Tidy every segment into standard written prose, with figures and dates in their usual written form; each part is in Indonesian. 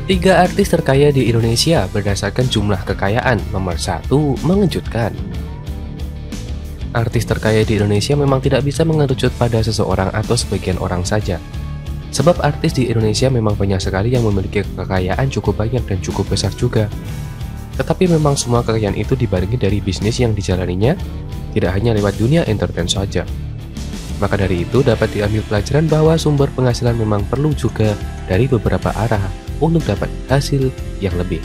Tiga artis terkaya di Indonesia berdasarkan jumlah kekayaan. Nomor 1, mengejutkan. Artis terkaya di Indonesia memang tidak bisa mengerucut pada seseorang atau sebagian orang saja. Sebab artis di Indonesia memang banyak sekali yang memiliki kekayaan cukup banyak dan cukup besar juga. Tetapi memang semua kekayaan itu dibarengi dari bisnis yang dijalaninya, tidak hanya lewat dunia entertain saja. Maka dari itu dapat diambil pelajaran bahwa sumber penghasilan memang perlu juga dari beberapa arah untuk dapat hasil yang lebih.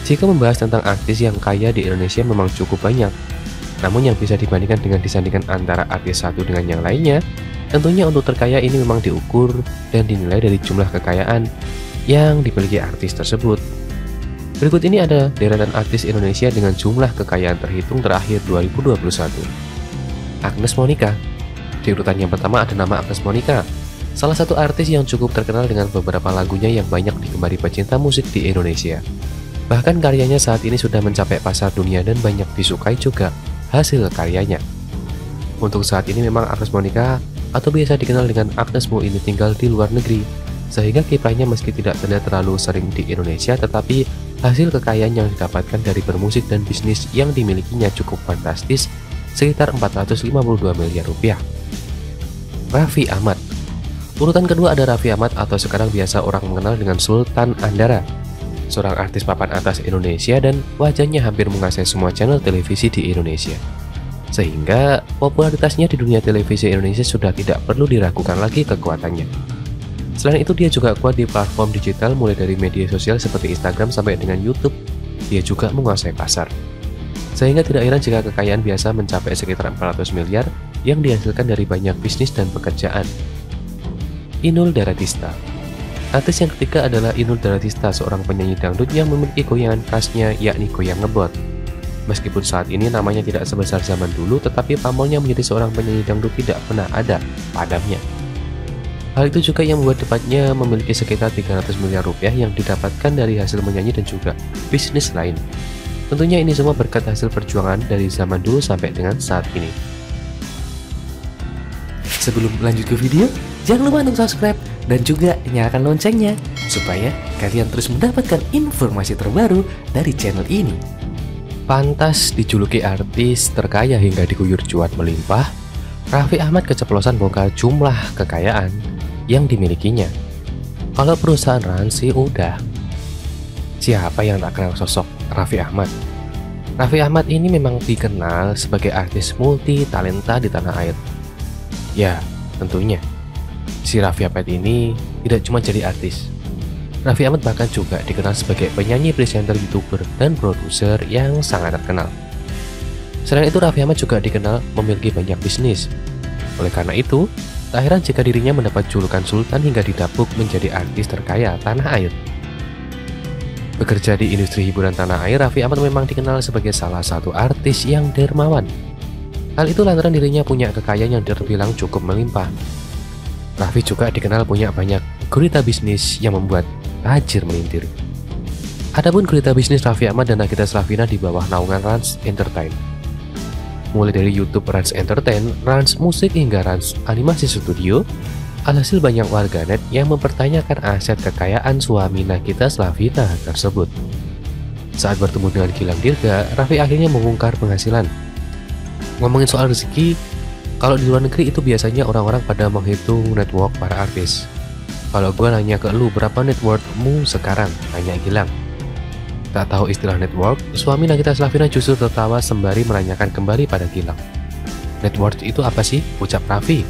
Jika membahas tentang artis yang kaya di Indonesia memang cukup banyak, namun yang bisa dibandingkan dengan disandingkan antara artis satu dengan yang lainnya, tentunya untuk terkaya ini memang diukur dan dinilai dari jumlah kekayaan yang dimiliki artis tersebut. Berikut ini ada deretan artis Indonesia dengan jumlah kekayaan terhitung terakhir 2021. Agnes Monica. Di urutan yang pertama ada nama Agnes Monica, salah satu artis yang cukup terkenal dengan beberapa lagunya yang banyak digemari pecinta musik di Indonesia. Bahkan karyanya saat ini sudah mencapai pasar dunia dan banyak disukai juga hasil karyanya. Untuk saat ini memang Agnes Monica atau biasa dikenal dengan Agnes Mo ini tinggal di luar negeri, sehingga kiprahnya meski tidak terlihat terlalu sering di Indonesia, tetapi hasil kekayaan yang didapatkan dari bermusik dan bisnis yang dimilikinya cukup fantastis, sekitar 452 miliar rupiah. Raffi Ahmad. Urutan kedua ada Raffi Ahmad atau sekarang biasa orang mengenal dengan Sultan Andara, seorang artis papan atas Indonesia dan wajahnya hampir menguasai semua channel televisi di Indonesia. Sehingga popularitasnya di dunia televisi Indonesia sudah tidak perlu diragukan lagi kekuatannya. Selain itu dia juga kuat di platform digital mulai dari media sosial seperti Instagram sampai dengan YouTube. Dia juga menguasai pasar. Sehingga tidak heran jika kekayaan biasa mencapai sekitar 400 miliar yang dihasilkan dari banyak bisnis dan pekerjaan. Inul Daratista. Artis yang ketiga adalah Inul Daratista, seorang penyanyi dangdut yang memiliki goyangan khasnya yakni goyang ngebot. Meskipun saat ini namanya tidak sebesar zaman dulu, tetapi pamornya menjadi seorang penyanyi dangdut tidak pernah ada padamnya. Hal itu juga yang membuat depannya memiliki sekitar 300 miliar rupiah yang didapatkan dari hasil menyanyi dan juga bisnis lain. Tentunya ini semua berkat hasil perjuangan dari zaman dulu sampai dengan saat ini. Sebelum lanjut ke video, jangan lupa untuk subscribe dan juga nyalakan loncengnya supaya kalian terus mendapatkan informasi terbaru dari channel ini. Pantas dijuluki artis terkaya hingga diguyur cuan melimpah, Raffi Ahmad keceplosan bongkar jumlah kekayaan yang dimilikinya. Kalau perusahaan Rans sih udah. Siapa yang tak kenal sosok Raffi Ahmad? Raffi Ahmad ini memang dikenal sebagai artis multi talenta di tanah air. Ya, tentunya si Raffi Ahmad ini tidak cuma jadi artis. Raffi Ahmad bahkan juga dikenal sebagai penyanyi, presenter, YouTuber, dan produser yang sangat terkenal. Selain itu, Raffi Ahmad juga dikenal memiliki banyak bisnis. Oleh karena itu, tak heran jika dirinya mendapat julukan Sultan hingga didapuk menjadi artis terkaya tanah air. Bekerja di industri hiburan tanah air, Raffi Ahmad memang dikenal sebagai salah satu artis yang dermawan. Hal itu lantaran dirinya punya kekayaan yang terbilang cukup melimpah. Raffi juga dikenal punya banyak gurita bisnis yang membuat tajir melintir. Adapun gurita bisnis Raffi Ahmad dan Nagita Slavina di bawah naungan Rans Entertain. Mulai dari YouTube Rans Entertain, Rans Musik hingga Rans Animasi Studio, alhasil banyak warganet yang mempertanyakan aset kekayaan suami Nagita Slavina tersebut. Saat bertemu dengan Gilang Dirga, Raffi akhirnya mengungkar penghasilan. Ngomongin soal rezeki, kalau di luar negeri itu biasanya orang-orang pada menghitung network para artis. Kalau gue nanya ke lu berapa net worth-mu sekarang, tanya Gilang. Tak tahu istilah network, suami Nagita Slavina justru tertawa sembari menanyakan kembali pada Gilang. Net worth itu apa sih? Ucap Raffi.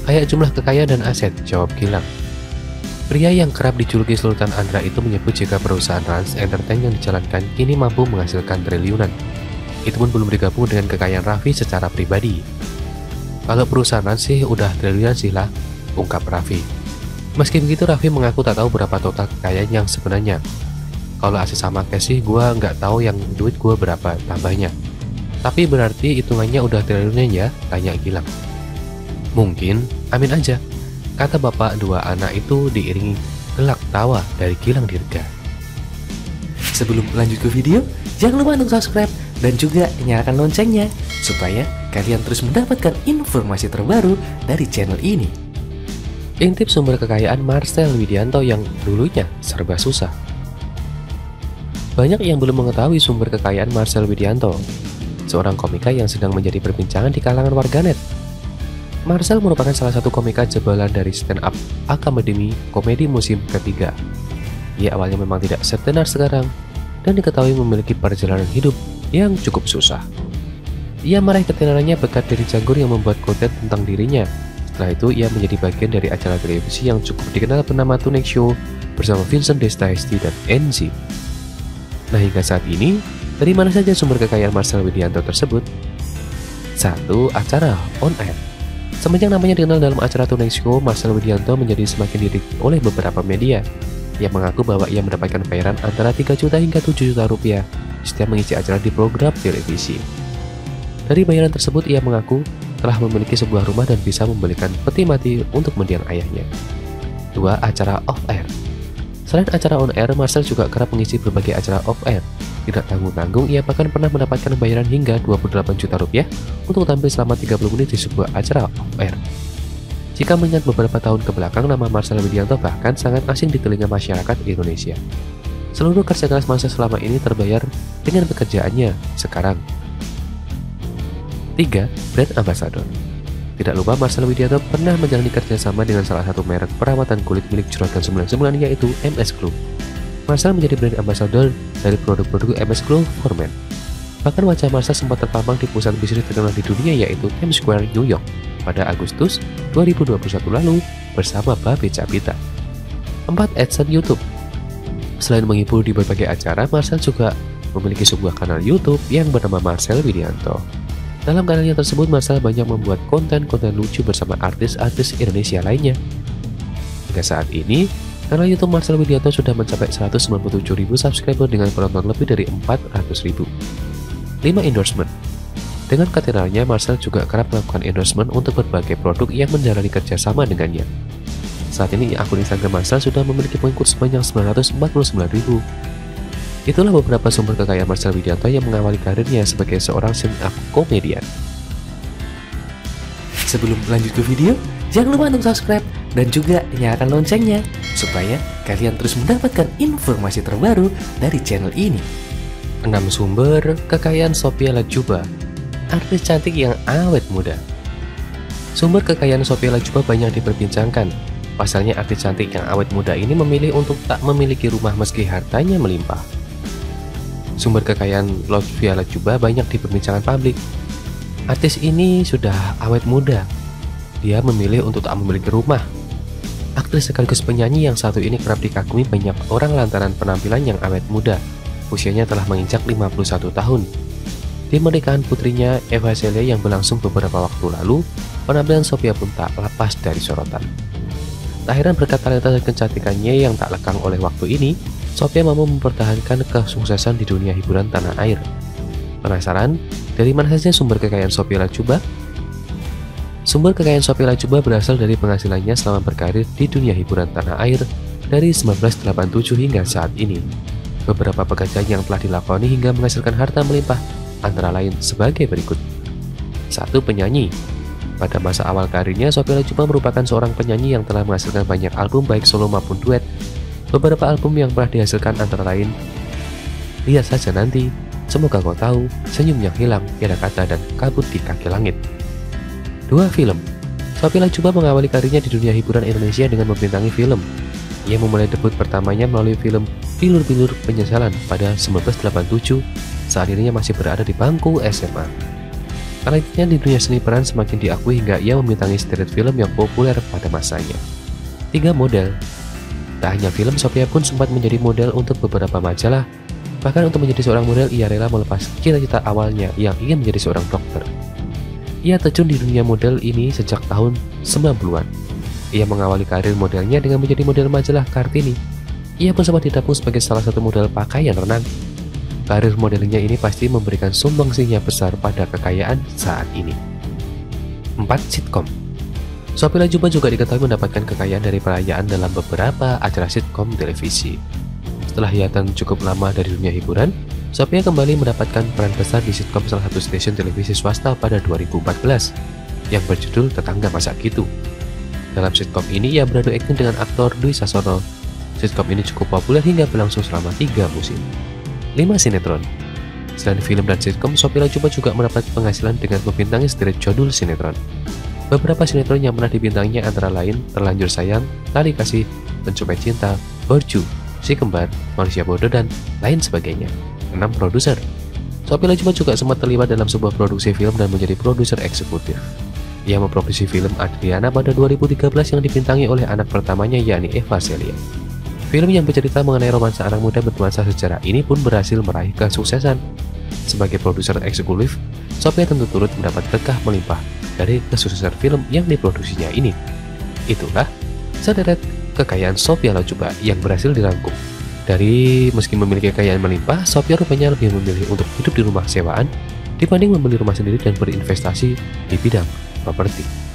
Kayak jumlah kekayaan dan aset, jawab Gilang. Pria yang kerap dijuluki Sultan Andra itu menyebut jika perusahaan Rans Entertain yang dijalankan kini mampu menghasilkan triliunan. Itu pun belum digabung dengan kekayaan Raffi secara pribadi. Kalau perusahaan Rans sih udah triliunan sih lah, ungkap Raffi. Meski begitu, Raffi mengaku tak tahu berapa total kekayaan yang sebenarnya. Kalau aset sama cash sih gue nggak tahu yang duit gue berapa tambahnya. Tapi berarti hitungannya udah triliunan ya, tanya Gilang. Mungkin, amin aja, kata bapak dua anak itu diiringi gelak tawa dari Gilang Dirga. Sebelum lanjut ke video, jangan lupa untuk subscribe dan juga nyalakan loncengnya supaya kalian terus mendapatkan informasi terbaru dari channel ini. Intip sumber kekayaan Marcel Widianto yang dulunya serba susah. Banyak yang belum mengetahui sumber kekayaan Marcel Widianto, seorang komika yang sedang menjadi perbincangan di kalangan warganet. Marcel merupakan salah satu komika jebolan dari stand up Akademi Komedi musim ketiga. Ia awalnya memang tidak setenar sekarang dan diketahui memiliki perjalanan hidup yang cukup susah. Ia meraih ketenarannya berkat dari Jagur yang membuat konten tentang dirinya. Setelah itu, ia menjadi bagian dari acara televisi yang cukup dikenal bernama Tonight Show bersama Vincent Destaesti dan Enzi. Nah, hingga saat ini, dari mana saja sumber kekayaan Marcel Widianto tersebut? 1. Acara on air. Semenjak namanya dikenal dalam acara Tonight Show, Marcel Widianto menjadi semakin dilirik oleh beberapa media yang mengaku bahwa ia mendapatkan bayaran antara 3 juta hingga 7 juta rupiah setiap mengisi acara di program televisi. Dari bayaran tersebut, ia mengaku telah memiliki sebuah rumah dan bisa membelikan peti mati untuk mendiang ayahnya. 2. Acara off-air. Selain acara on-air, Marcel juga kerap mengisi berbagai acara off-air. Tidak tanggung-tanggung, ia bahkan pernah mendapatkan bayaran hingga 28 juta rupiah untuk tampil selama 30 menit di sebuah acara off-air. Jika mengingat beberapa tahun ke belakang, nama Marcel Widianto bahkan sangat asing di telinga masyarakat Indonesia. Seluruh kerja keras Marcel selama ini terbayar dengan pekerjaannya sekarang. 3. Brand Ambassador. Tidak lupa Marcel Widianto pernah menjalani kerjasama dengan salah satu merek perawatan kulit milik Juragan 99 yaitu MS Glow. Marcel menjadi brand ambassador dari produk-produk MS Glow for Men. Bahkan wajah Marcel sempat terpampang di pusat bisnis terkenal di dunia yaitu Times Square, New York pada Agustus 2021 lalu bersama Babe Cabita. 4. AdSense YouTube. Selain menghibur di berbagai acara, Marcel juga memiliki sebuah kanal YouTube yang bernama Marcel Widianto. Dalam kanalnya tersebut, Marcel banyak membuat konten-konten lucu bersama artis-artis Indonesia lainnya. Hingga saat ini, kanal YouTube Marcel Widianto sudah mencapai 197.000 subscriber dengan penonton lebih dari 400.000. 5. Endorsement. Dengan ketenarnya, Marcel juga kerap melakukan endorsement untuk berbagai produk yang menjalani kerjasama dengannya. Saat ini, akun Instagram Marcel sudah memiliki pengikut sebanyak 949.000. Itulah beberapa sumber kekayaan Marcel Widianto yang mengawali karirnya sebagai seorang stand-up komedian. Sebelum lanjut ke video, jangan lupa untuk subscribe dan juga nyalakan loncengnya supaya kalian terus mendapatkan informasi terbaru dari channel ini. 6. Sumber kekayaan Sophia Latjuba, artis cantik yang awet muda. Sumber kekayaan Sophia Latjuba banyak diperbincangkan. Pasalnya artis cantik yang awet muda ini memilih untuk tak memiliki rumah meski hartanya melimpah. Sumber kekayaan Sophia Latjuba banyak diperbincangkan publik. Artis ini sudah awet muda. Dia memilih untuk tak memiliki rumah. Aktris sekaligus penyanyi yang satu ini kerap dikagumi banyak orang lantaran penampilan yang awet muda. Usianya telah menginjak 51 tahun. Di pernikahan putrinya Eva Celia yang berlangsung beberapa waktu lalu, penampilan Sophia pun tak lepas dari sorotan. Tak heran berkat talenta dan kecantikannya yang tak lekang oleh waktu ini, Sophia mampu mempertahankan kesuksesan di dunia hiburan tanah air. Penasaran? Dari mana saja sumber kekayaan Sophia Latjuba? Sumber kekayaan Sophia Latjuba berasal dari penghasilannya selama berkarir di dunia hiburan tanah air dari 1987 hingga saat ini. Beberapa pekerjaan yang telah dilakoni hingga menghasilkan harta melimpah, antara lain sebagai berikut. 1. Penyanyi. Pada masa awal karirnya, Sophia Latjuba merupakan seorang penyanyi yang telah menghasilkan banyak album baik solo maupun duet. Beberapa album yang pernah dihasilkan antara lain Lihat Saja Nanti, Semoga Kau Tahu, Senyum Yang Hilang, Tiada Kata, dan Kabut di Kaki Langit. 2. Film. Sophia Latjuba mengawali karirnya di dunia hiburan Indonesia dengan membintangi film. Ia memulai debut pertamanya melalui film Bilur-Bilur Penyesalan pada 1987 saat dirinya masih berada di bangku SMA. Talentanya di dunia seni peran semakin diakui hingga ia membintangi seret film yang populer pada masanya. 3. Model. Tak hanya film, Sophia pun sempat menjadi model untuk beberapa majalah. Bahkan untuk menjadi seorang model, ia rela melepas cita-cita awalnya yang ingin menjadi seorang dokter. Ia terjun di dunia model ini sejak tahun 90-an. Ia mengawali karir modelnya dengan menjadi model majalah Kartini. Ia pun sempat didapuk sebagai salah satu model pakaian renang. Karir modelnya ini pasti memberikan sumbangsinya besar pada kekayaan saat ini. 4. Sitkom. Sophia Latjuba juga diketahui mendapatkan kekayaan dari perayaan dalam beberapa acara sitkom televisi. Setelah hiatan cukup lama dari dunia hiburan, Sophia kembali mendapatkan peran besar di sitkom salah satu stasiun televisi swasta pada 2014 yang berjudul Tetangga Masa Gitu. Dalam sitkom ini ia beradu akting dengan aktor Dwi Sasono. Sitkom ini cukup populer hingga berlangsung selama 3 musim. 5 sinetron. Selain film dan sitkom, Sophia Latjuba juga mendapat penghasilan dengan membintangi setiap judul sinetron. Beberapa sinetron yang pernah dibintanginya antara lain Terlanjur Sayang, Tali Kasih, Pencopet Cinta, Borju, Si Kembar, Manusia Bodoh, dan lain sebagainya. 6 produser. Sophia Latjuba juga sempat terlibat dalam sebuah produksi film dan menjadi produser eksekutif. Ia memproduksi film Adriana pada 2013 yang dibintangi oleh anak pertamanya yakni Eva Celia. Film yang bercerita mengenai romansa anak muda bernuansa sejarah ini pun berhasil meraih kesuksesan. Sebagai produser eksekutif, Sophia tentu turut mendapat berkah melimpah dari kesuksesan film yang diproduksinya ini. Itulah sederet kekayaan Sophia Latjuba yang berhasil dirangkum. Dari meski memiliki kekayaan melimpah, Sophia rupanya lebih memilih untuk hidup di rumah sewaan dibanding membeli rumah sendiri dan berinvestasi di bidang properti.